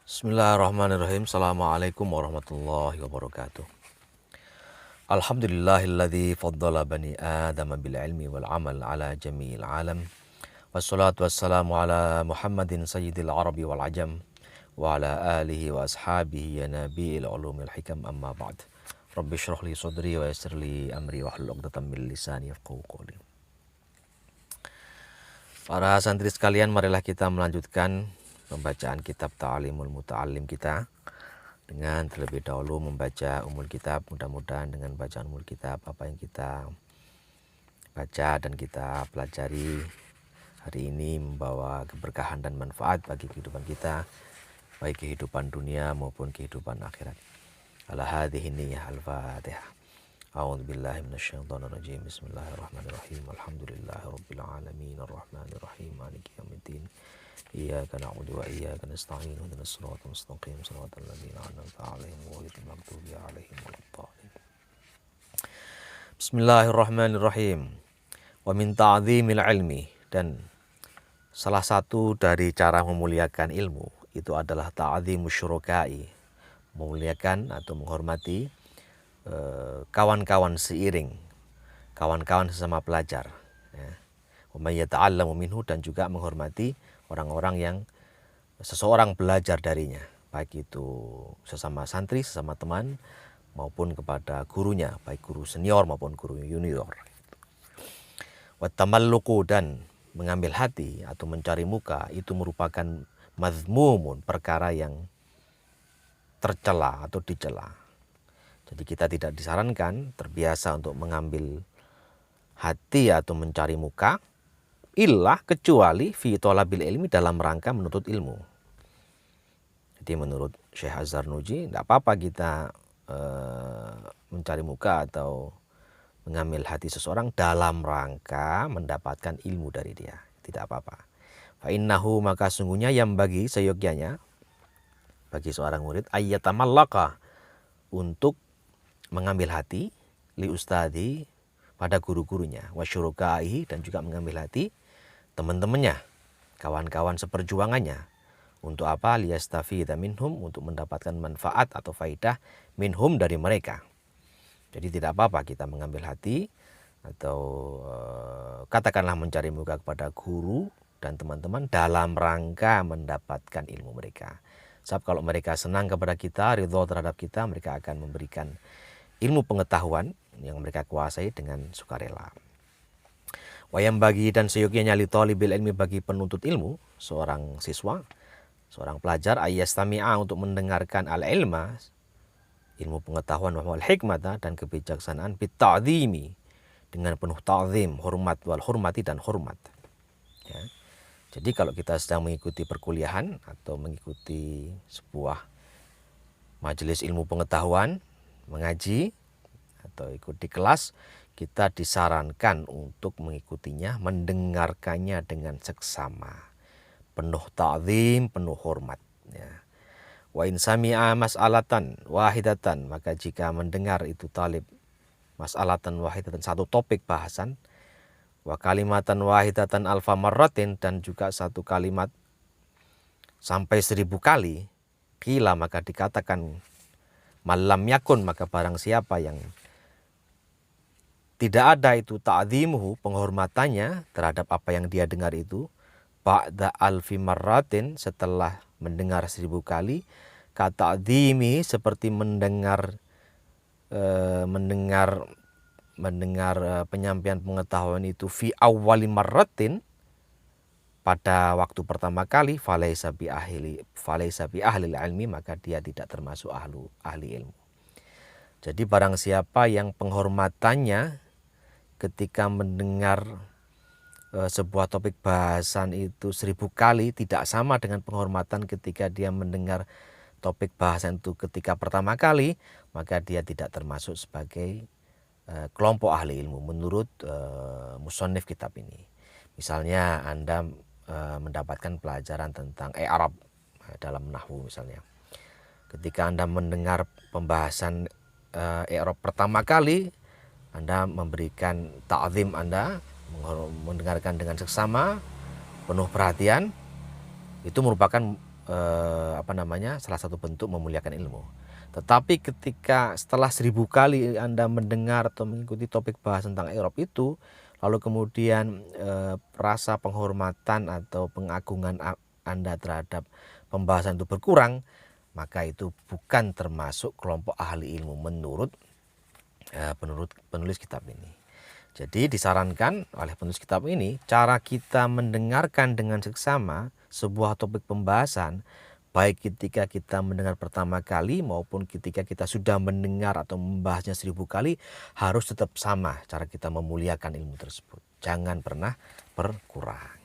Bismillahirrahmanirrahim. Assalamualaikum warahmatullahi wabarakatuh. Alhamdulillahilladzi faddala bani Adam bil ilmi wal amal ala jami'il alam. Wassalatu wassalamu ala Muhammadin sayyidil arabi wal ajam wa ala alihi wa ashabihi ya nabi'il ulumil hikam amma ba'd. Rabbi shrah li sadri wa yassir li amri wa hlul 'uqdatam min lisani yafqahu qawli. Para santri sekalian, marilah kita melanjutkan pembacaan kitab Ta'limul Muta'allim kita dengan terlebih dahulu membaca umul kitab. Mudah-mudahan dengan bacaan umul kitab apa yang kita baca dan kita pelajari hari ini membawa keberkahan dan manfaat bagi kehidupan kita, baik kehidupan dunia maupun kehidupan akhirat. Ala hadhihi niyyah al-Fatihah. A'udzu billahi minasyaitonir rajim. Bismillahirrahmanirrahim. Alhamdulillahirabbil alamin arrahmanir rahim maliki yaumiddin. Iyyaka na'budu wa iyyaka nasta'in. Ihdinas siratal mustaqim siratal ladzina an'amta 'alaihim ghairil maghdubi 'alaihim waladdallin. Bismillahirrahmanirrahim. Wa min ta'dhimil ilmi, dan salah satu dari cara memuliakan ilmu itu adalah ta'dhimus syuraka'i, memuliakan atau menghormati kawan-kawan seiring, kawan-kawan sesama pelajar, ya. Wa may yata'allamu minhu, dan juga menghormati orang-orang yang seseorang belajar darinya, baik itu sesama santri, sesama teman, maupun kepada gurunya, baik guru senior maupun guru junior. Wa tamalluqu, dan mengambil hati atau mencari muka itu merupakan mazmumun, perkara yang tercela atau dicela. Jadi kita tidak disarankan terbiasa untuk mengambil hati atau mencari muka, illah, kecuali fi thalabil ilmi, dalam rangka menuntut ilmu. Jadi menurut Syekh Az-Zarnuji, tidak apa-apa kita mencari muka atau mengambil hati seseorang dalam rangka mendapatkan ilmu dari dia, tidak apa-apa. Fa innahu, maka sungguhnya yang bagi seyogyanya bagi seorang murid ayyatamallaka, untuk mengambil hati li ustadi, pada guru-gurunya, wa syurukai, dan juga mengambil hati teman-temannya, kawan-kawan seperjuangannya. Untuk apa? Liyastafidha minhum, untuk mendapatkan manfaat atau faidah minhum, dari mereka. Jadi tidak apa-apa kita mengambil hati atau katakanlah mencari muka kepada guru dan teman-teman dalam rangka mendapatkan ilmu mereka. Sebab kalau mereka senang kepada kita, ridho terhadap kita, mereka akan memberikan ilmu pengetahuan yang mereka kuasai dengan sukarela. Wayam bagi, dan seyogyanya li thalibil ilmi, bagi penuntut ilmu, seorang siswa, seorang pelajar, ayyastami'a, untuk mendengarkan al-ilma, ilmu pengetahuan, wal hikmata, dan kebijaksanaan, bitta'dhimi, dengan penuh ta'zim, hormat, wal hurmati, dan hormat, ya. Jadi kalau kita sedang mengikuti perkuliahan atau mengikuti sebuah majelis ilmu pengetahuan, mengaji atau ikut di kelas, kita disarankan untuk mengikutinya, mendengarkannya dengan seksama, penuh ta'zim, penuh hormat, ya. Wa in sami'a mas'alatan wahidatan, maka jika mendengar itu talib mas'alatan wahidatan, satu topik bahasan, wa kalimatan wahidatan alfa marratin, dan juga satu kalimat sampai 1000 kali, qila, maka dikatakan, malam yakun, maka barang siapa yang tidak ada itu ta'dhimuhu, penghormatannya terhadap apa yang dia dengar itu, ba'da alfi marratin, setelah mendengar 1000 kali, kata'dhimi, seperti mendengar penyampaian pengetahuan itu fi awwali marratin, pada waktu pertama kali, falaisa bi ahli ilmi, maka dia tidak termasuk ahli ilmu. Jadi barang siapa yang penghormatannya ketika mendengar sebuah topik bahasan itu 1000 kali tidak sama dengan penghormatan ketika dia mendengar topik bahasan itu ketika pertama kali, maka dia tidak termasuk sebagai kelompok ahli ilmu menurut musannif kitab ini. Misalnya Anda mendapatkan pelajaran tentang i'rab dalam nahwu misalnya. Ketika Anda mendengar pembahasan i'rab pertama kali, Anda memberikan ta'zim, Anda mendengarkan dengan seksama, penuh perhatian, itu merupakan salah satu bentuk memuliakan ilmu. Tetapi ketika setelah 1000 kali Anda mendengar atau mengikuti topik bahas tentang i'rab itu, lalu kemudian rasa penghormatan atau pengagungan Anda terhadap pembahasan itu berkurang, maka itu bukan termasuk kelompok ahli ilmu menurut penulis kitab ini. Jadi disarankan oleh penulis kitab ini, cara kita mendengarkan dengan seksama sebuah topik pembahasan, baik ketika kita mendengar pertama kali maupun ketika kita sudah mendengar atau membahasnya 1000 kali, harus tetap sama cara kita memuliakan ilmu tersebut. Jangan pernah berkurang.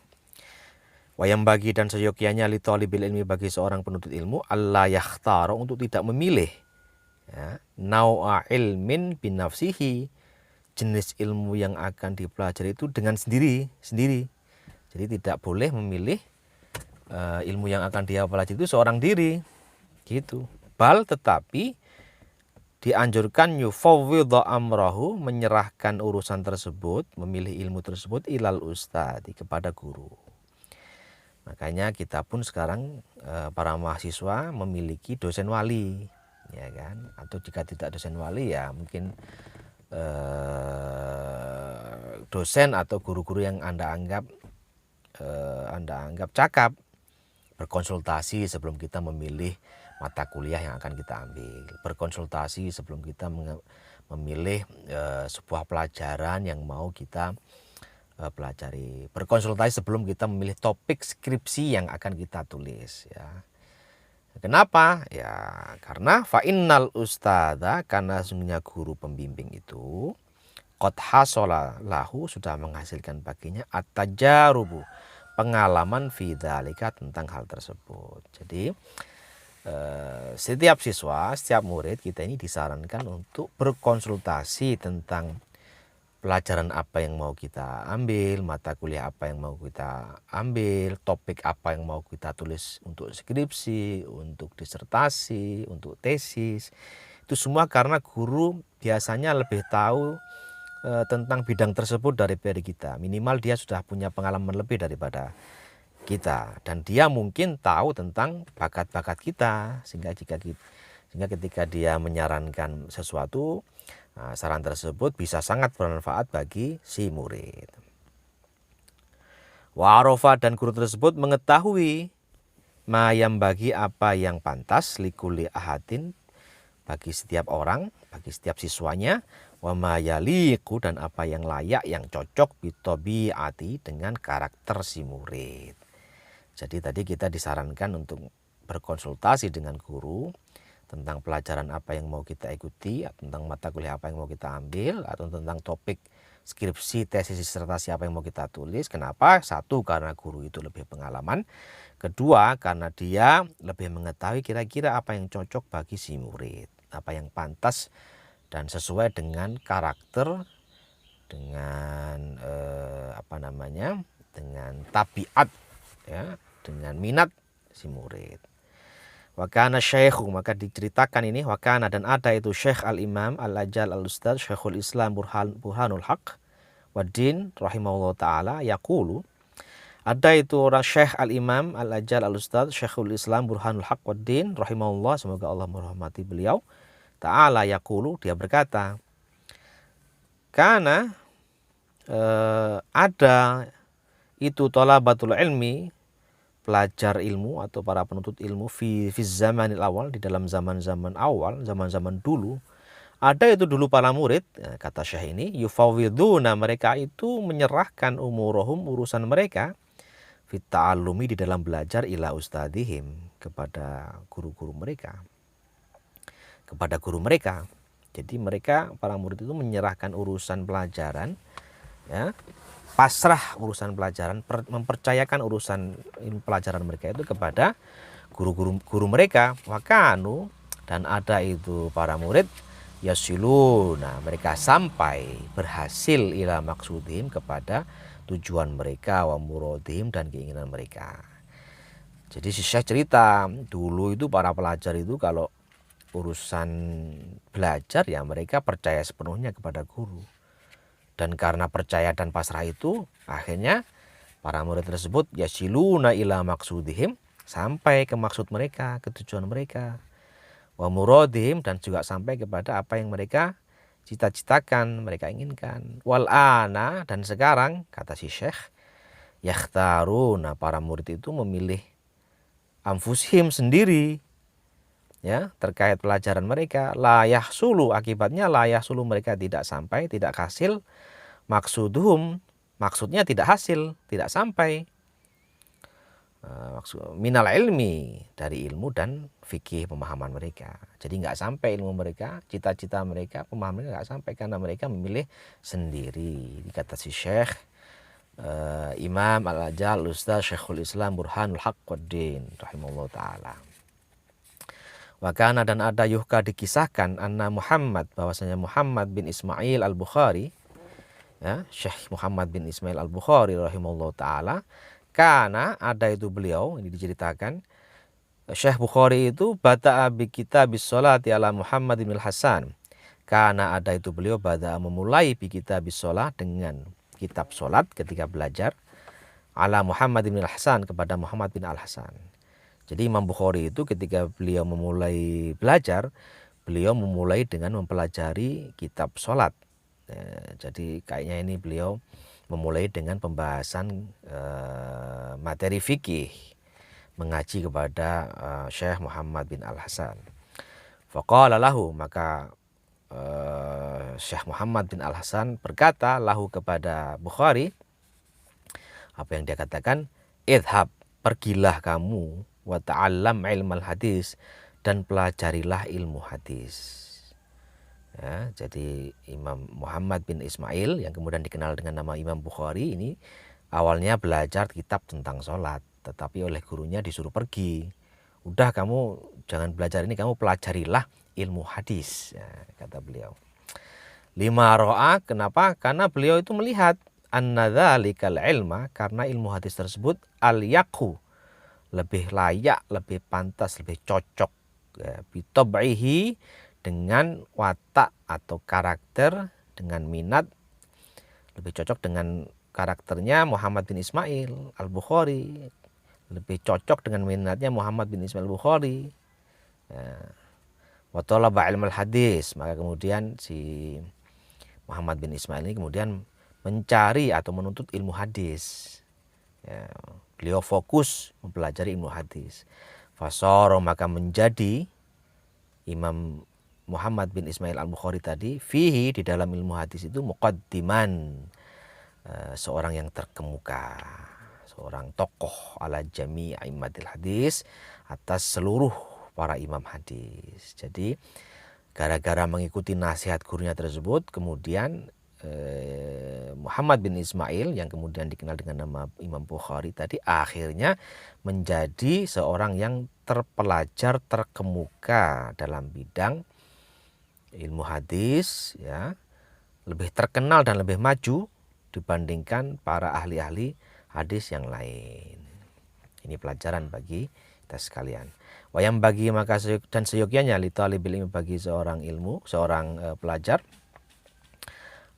Wayang bagi dan seyogyanya li thalibil ilmi, bagi seorang penuntut ilmu, alla yakhtaro, untuk tidak memilih nau'a ilmin binafsihi, jenis ilmu yang akan dipelajari itu dengan sendiri. Jadi tidak boleh memilih ilmu yang akan dia pelajari itu seorang diri, gitu. Bal, tetapi dianjurkan yufawwidha amrahu, menyerahkan urusan tersebut, memilih ilmu tersebut ilal ustadi, kepada guru. Makanya kita pun sekarang para mahasiswa memiliki dosen wali, ya kan? Atau jika tidak dosen wali, ya mungkin dosen atau guru-guru yang Anda anggap cakap, berkonsultasi sebelum kita memilih mata kuliah yang akan kita ambil, berkonsultasi sebelum kita memilih sebuah pelajaran yang mau kita pelajari, berkonsultasi sebelum kita memilih topik skripsi yang akan kita tulis, ya. Kenapa? Ya karena fa'innal ustadza, karena sesungguhnya guru pembimbing itu qad hasala lahu, sudah menghasilkan baginya at-tajarubu, pengalaman fi dzalika, tentang hal tersebut. Jadi setiap siswa, setiap murid kita ini disarankan untuk berkonsultasi tentang pelajaran apa yang mau kita ambil, mata kuliah apa yang mau kita ambil, topik apa yang mau kita tulis untuk skripsi, untuk disertasi, untuk tesis. Itu semua karena guru biasanya lebih tahu tentang bidang tersebut daripada kita. Minimal dia sudah punya pengalaman lebih daripada kita, dan dia mungkin tahu tentang bakat-bakat kita, sehingga ketika dia menyarankan sesuatu, saran tersebut bisa sangat bermanfaat bagi si murid. Wa arafa, dan guru tersebut mengetahui ma yang bagi, apa yang pantas, likuli ahadin, bagi setiap orang, bagi setiap siswanya, wa ma yaliqu, dan apa yang layak, yang cocok, bitabiati, dengan karakter si murid. Jadi tadi kita disarankan untuk berkonsultasi dengan guru tentang pelajaran apa yang mau kita ikuti, tentang mata kuliah apa yang mau kita ambil, atau tentang topik skripsi, tesis, disertasi apa yang mau kita tulis. Kenapa? Satu, karena guru itu lebih pengalaman. Kedua, karena dia lebih mengetahui kira-kira apa yang cocok bagi si murid, apa yang pantas dan sesuai dengan karakter, dengan dengan tabiat, ya, dengan minat si murid. Wakana syekhu, maka diceritakan ini, wakana, dan ada itu Syekh al-Imam al-Ajal al-Ustadz Syekhul Islam Burhanul Haq Waddin rahimahullah ta'ala, yaqulu, ada itu orang Syekh al-Imam al-Ajal al-Ustadz Syekhul Islam Burhanul Haq Waddin rahimahullah, semoga Allah merahmati beliau, ta'ala, yaqulu, dia berkata, karena ada itu thalabatul ilmi, pelajar ilmu atau para penuntut ilmu, fi zamanil awal, di dalam zaman-zaman awal, zaman-zaman dulu, ada itu dulu para murid, kata Syekh ini, yufawwiduna, mereka itu menyerahkan umurohum, urusan mereka, fit ta'allumi, di dalam belajar, ila ustadihim, kepada guru-guru mereka, Jadi mereka, para murid itu menyerahkan urusan pelajaran, ya, pasrah urusan pelajaran, mempercayakan urusan pelajaran mereka itu kepada guru mereka. Wakanu, dan ada itu para murid, yasiluna, mereka sampai berhasil, ila maksudihim, kepada tujuan mereka, wa muradihim, dan keinginan mereka. Jadi si Syekh cerita, dulu itu para pelajar itu kalau urusan belajar, ya mereka percaya sepenuhnya kepada guru. Dan karena percaya dan pasrah itu, akhirnya para murid tersebut yasiluna ila maksudihim, sampai ke maksud mereka, ke tujuan mereka. Wa muradihim, dan juga sampai kepada apa yang mereka cita-citakan, mereka inginkan. Wal ana, dan sekarang kata si Syekh, yakhtaruna, para murid itu memilih anfusihim sendiri, ya, terkait pelajaran mereka. La yahsulu, akibatnya la yahsulu, mereka tidak sampai, tidak hasil. Maksuduhum, maksudnya tidak hasil, tidak sampai. Maksud minal ilmi, dari ilmu dan fikih pemahaman mereka. Jadi nggak sampai ilmu mereka, cita-cita mereka, pemahaman mereka nggak sampai karena mereka memilih sendiri. Dikata si Syekh Imam Al-Ajal Ustaz Syekhul Islam Burhanul Haq Waddin rahimahullah ta'ala. Wakana, dan ada yuhka, dikisahkan, anna Muhammad, bahwasanya Muhammad bin Ismail Al-Bukhari, ya, Syekh Muhammad bin Ismail Al-Bukhari rahimahullah ta'ala, karena ada itu beliau, ini diceritakan, Syekh Bukhari itu bada'a bi kitabis sholati ala Muhammad bin Hasan. Karena ada itu beliau bada'a, memulai bi kitabis sholat, dengan kitab sholat ketika belajar, ala Muhammad bin Hasan, kepada Muhammad bin Al-Hasan. Jadi Imam Bukhari itu ketika beliau memulai belajar, beliau memulai dengan mempelajari kitab sholat. Jadi kayaknya ini beliau memulai dengan pembahasan materi fikih, mengaji kepada Syekh Muhammad bin Al-Hasan. Faqala lahu, maka Syekh Muhammad bin Al-Hasan berkata lahu, kepada Bukhari, apa yang dia katakan, idhab, pergilah kamu, wa ta'allam ilmal hadis, dan pelajarilah ilmu hadis. Ya, jadi Imam Muhammad bin Ismail yang kemudian dikenal dengan nama Imam Bukhari ini awalnya belajar kitab tentang sholat, tetapi oleh gurunya disuruh pergi. Udah, kamu jangan belajar ini, kamu pelajarilah ilmu hadis, ya, kata beliau. Lima ro'a, kenapa? Karena beliau itu melihat anna dzalikal ilma, karena ilmu hadis tersebut al-yaqu, lebih layak, lebih pantas, lebih cocok, ya, bitab'ihi, dengan watak atau karakter, dengan minat, lebih cocok dengan karakternya Muhammad bin Ismail Al-Bukhari, lebih cocok dengan minatnya Muhammad bin Ismail Al-Bukhari. Wa talaba ilmal hadis, maka kemudian si Muhammad bin Ismail ini kemudian mencari atau menuntut ilmu hadis. Ya, beliau fokus mempelajari ilmu hadis. Fasoro, maka menjadi Imam Muhammad bin Ismail Al-Bukhari tadi, fihi, di dalam ilmu hadis itu, muqaddiman, seorang yang terkemuka, seorang tokoh ala jami' a'immatil hadis, atas seluruh para imam hadis. Jadi gara-gara mengikuti nasihat gurunya tersebut, kemudian Muhammad bin Ismail yang kemudian dikenal dengan nama Imam Bukhari tadi, akhirnya menjadi seorang yang terpelajar, terkemuka dalam bidang ilmu hadis, ya, lebih terkenal dan lebih maju dibandingkan para ahli-ahli hadis yang lain. Ini pelajaran bagi kita sekalian. Wayam bagi, maka dan seyogyanya, li talibil ilmi, bagi seorang ilmu, seorang pelajar,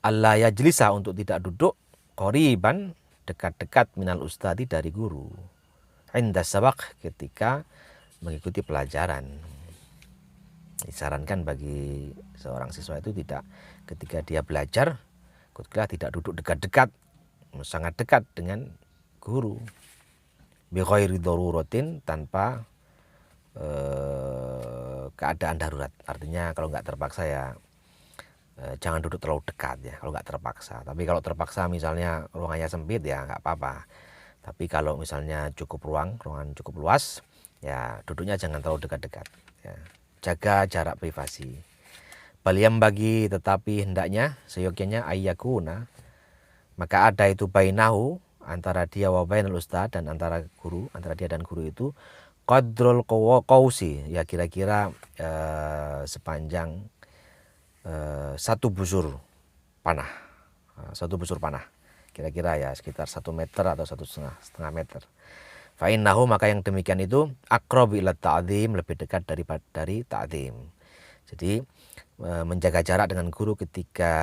alla yajlisa, untuk tidak duduk, qoriban, dekat-dekat, minal ustadi, dari guru, inda sabaq, ketika mengikuti pelajaran. Disarankan bagi seorang siswa itu tidak, ketika dia belajar, tidak duduk dekat-dekat, sangat dekat dengan guru, bi ghairi daruratin, tanpa keadaan darurat. Artinya kalau nggak terpaksa, ya jangan duduk terlalu dekat, ya, kalau nggak terpaksa. Tapi kalau terpaksa, misalnya ruangannya sempit, ya nggak apa-apa. Tapi kalau misalnya cukup ruangan cukup luas, ya duduknya jangan terlalu dekat-dekat, ya. Jaga jarak privasi. Baliam bagi, tetapi hendaknya, seyogyanya, ayyakuna, maka ada itu bainahu, antara dia, wa bainal ustad, dan antara guru, antara dia dan guru itu, qadrul qausi, ya kira-kira sepanjang satu busur panah, kira-kira ya sekitar 1 meter atau 1,5 meter. Fa'innahu, maka yang demikian itu, aqrabu ila ta'zim, lebih dekat dari ta'zim. Jadi menjaga jarak dengan guru ketika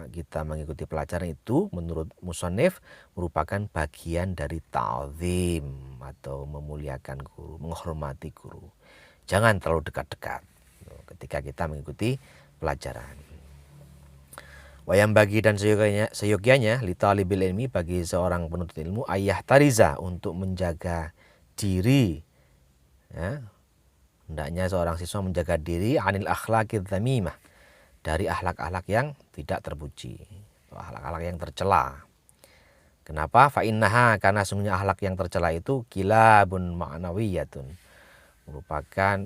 kita mengikuti pelajaran itu menurut musannif merupakan bagian dari ta'zim atau memuliakan guru, menghormati guru. Jangan terlalu dekat-dekat ketika kita mengikuti pelajaran. Wayang bagi dan seyogianya li talibil ilmi, bagi seorang penuntut ilmu, ayah tariza, untuk menjaga diri, ya, hendaknya seorang siswa menjaga diri anil akhlaqidz dzamimah, dari akhlak-akhlak yang tidak terpuji, akhlak-akhlak yang tercela. Kenapa? Fa innaha, karena sungguhnya akhlak yang tercela itu kilabun ma'nawiyatun, merupakan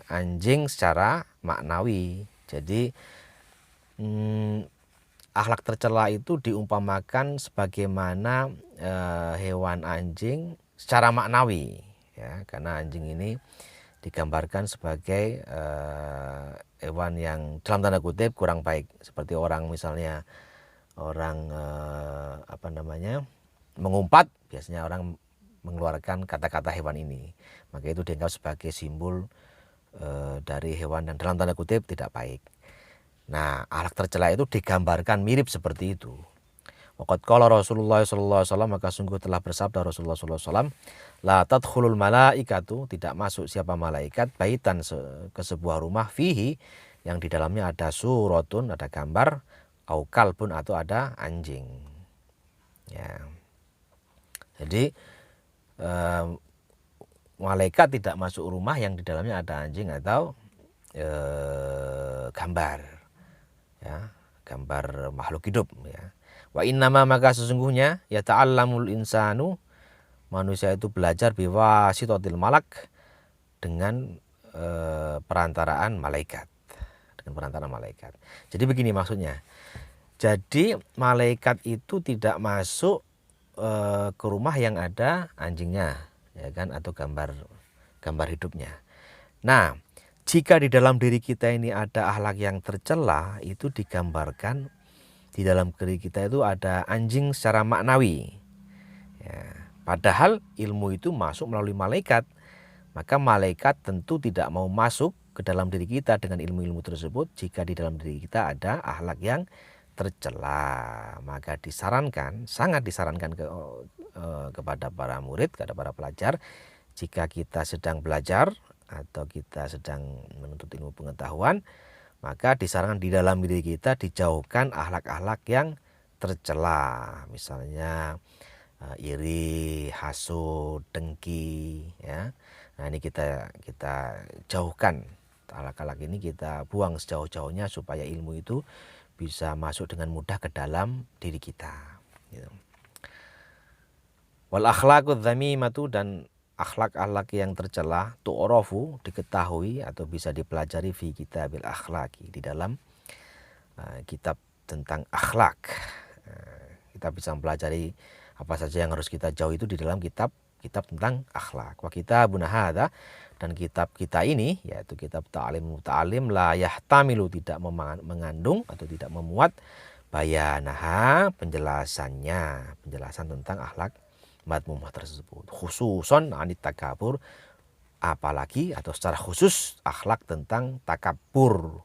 anjing secara maknawi. Jadi akhlak tercela itu diumpamakan sebagaimana hewan anjing secara maknawi, ya, karena anjing ini digambarkan sebagai hewan yang dalam tanda kutip kurang baik, seperti orang misalnya orang mengumpat, biasanya orang mengeluarkan kata-kata hewan ini, maka itu dianggap sebagai simbol dari hewan yang dalam tanda kutip tidak baik. Nah, akhlak tercela itu digambarkan mirip seperti itu. Waqad qala Rasulullah sallallahu alaihi wasallam, maka sungguh telah bersabda Rasulullah sallallahu alaihi wasallam, la tadkhulul malaikatu, tidak masuk siapa malaikat, baitan, ke sebuah rumah, fihi, yang di dalamnya ada suratun, ada gambar, au kalbun, atau ada anjing. Ya. Jadi malaikat tidak masuk rumah yang di dalamnya ada anjing atau gambar, ya, gambar makhluk hidup, ya. Wa innama, maka sesungguhnya, ya ta'allamul insanu, manusia itu belajar biwasitatil malak, dengan perantaraan malaikat, dengan perantaraan malaikat. Jadi begini maksudnya. Jadi malaikat itu tidak masuk ke rumah yang ada anjingnya, ya kan, atau gambar hidupnya. Nah, jika di dalam diri kita ini ada akhlak yang tercela, itu digambarkan di dalam diri kita itu ada anjing secara maknawi, ya. Padahal ilmu itu masuk melalui malaikat, maka malaikat tentu tidak mau masuk ke dalam diri kita dengan ilmu-ilmu tersebut jika di dalam diri kita ada akhlak yang tercela. Maka disarankan, sangat disarankan kepada para murid, kepada para pelajar, jika kita sedang belajar atau kita sedang menuntut ilmu pengetahuan, maka disarankan di dalam diri kita dijauhkan akhlak-akhlak yang tercela, misalnya iri, hasud, dengki, ya. Nah, ini kita jauhkan akhlak-akhlak ini, kita buang sejauh-jauhnya supaya ilmu itu bisa masuk dengan mudah ke dalam diri kita, gitu. Wal akhlaqudz dzamimatu, dan akhlak-akhlak yang tercela, tu'rafu, diketahui atau bisa dipelajari, fi kitabil akhlaqi, di dalam kitab tentang akhlak. Kita bisa mempelajari apa saja yang harus kita jauhi itu di dalam kitab tentang akhlak. Wa kitabuna hadza, dan kitab kita ini, yaitu kitab Ta'lim Muta'allim, la yahtamilu, tidak mengandung atau tidak memuat, bayanaha, penjelasan tentang akhlak madmumah tersebut, khususon anit takabur, apalagi atau secara khusus akhlak tentang takabur,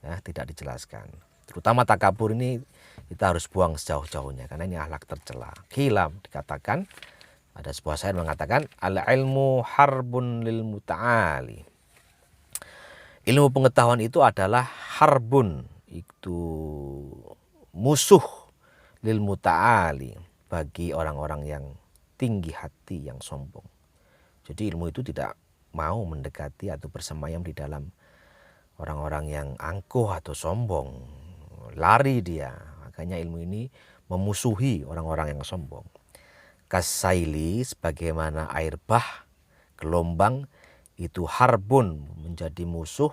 ya, tidak dijelaskan. Terutama takabur ini kita harus buang sejauh-jauhnya karena ini akhlak tercela. Khilam, dikatakan, ada sebuah syair mengatakan, al ilmu harbun lil muta'ali, ilmu pengetahuan itu adalah harbun, itu musuh, lil muta'ali, bagi orang-orang yang tinggi hati, yang sombong. Jadi ilmu itu tidak mau mendekati atau bersemayam di dalam orang-orang yang angkuh atau sombong, lari dia. Makanya ilmu ini memusuhi orang-orang yang sombong. Kasaili, sebagaimana air bah, gelombang, itu harbun, menjadi musuh,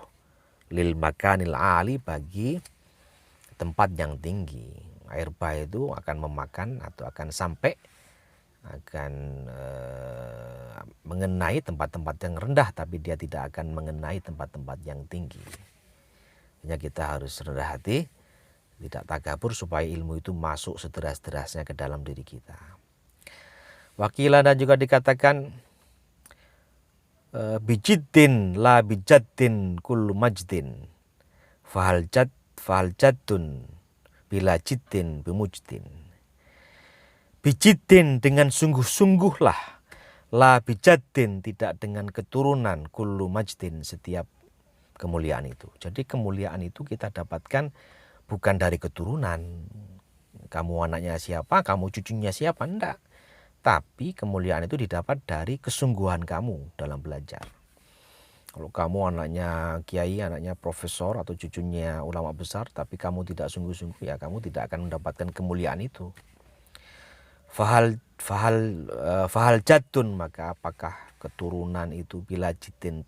lil makanil ali, bagi tempat yang tinggi. Air bah itu akan memakan atau akan sampai, akan mengenai tempat-tempat yang rendah, tapi dia tidak akan mengenai tempat-tempat yang tinggi. Hanya kita harus rendah hati, tidak takabur, supaya ilmu itu masuk sederas-derasnya ke dalam diri kita. Wakilah, dan juga dikatakan, bijiddin la bijaddin kullu majdin, fahal jaddun bila jiddin bimujdin. Bijiddin dengan sungguh-sungguhlah, la bijaddin tidak dengan keturunan, kullu majdin setiap kemuliaan itu. Jadi kemuliaan itu kita dapatkan bukan dari keturunan. Kamu anaknya siapa, kamu cucunya siapa, enggak. Tapi kemuliaan itu didapat dari kesungguhan kamu dalam belajar. Kalau kamu anaknya kiai, anaknya profesor, atau cucunya ulama besar, tapi kamu tidak sungguh-sungguh, ya kamu tidak akan mendapatkan kemuliaan itu. Fahal jadun, maka apakah keturunan itu bila jitin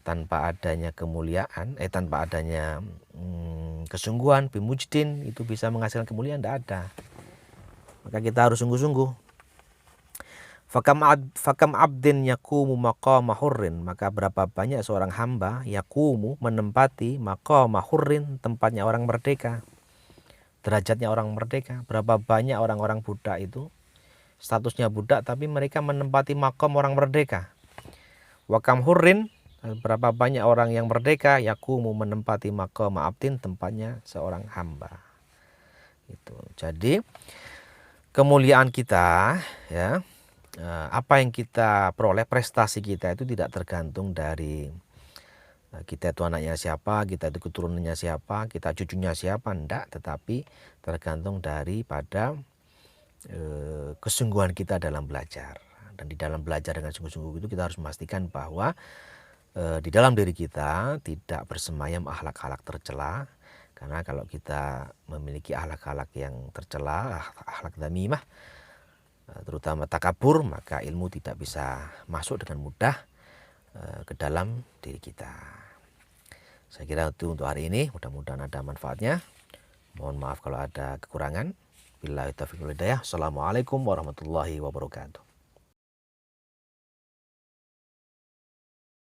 tanpa adanya kemuliaan, tanpa adanya kesungguhan, bimujdin itu bisa menghasilkan kemuliaan? Tidak ada. Maka kita harus sungguh-sungguh. Fakam abdin yakumu maqama hurrin, maka berapa banyak seorang hamba yakumu menempati maqama hurrin, tempatnya orang merdeka, derajatnya orang merdeka. Berapa banyak orang-orang budak itu statusnya budak tapi mereka menempati maqam orang merdeka. Wakam hurrin, berapa banyak orang yang merdeka yakumu menempati maqama abdin, tempatnya seorang hamba. Itu. Jadi kemuliaan kita, ya, apa yang kita peroleh, prestasi kita itu tidak tergantung dari kita itu anaknya siapa, kita itu keturunannya siapa, kita cucunya siapa, enggak, tetapi tergantung daripada kesungguhan kita dalam belajar. Dan di dalam belajar dengan sungguh-sungguh itu kita harus memastikan bahwa di dalam diri kita tidak bersemayam akhlak-akhlak tercela. Karena kalau kita memiliki akhlak-akhlak yang tercela, akhlak dzamimah, terutama takabur, maka ilmu tidak bisa masuk dengan mudah ke dalam diri kita. Saya kira itu untuk hari ini, mudah-mudahan ada manfaatnya. Mohon maaf kalau ada kekurangan. Billahi taufiq wal hidayah. Assalamualaikum warahmatullahi wabarakatuh.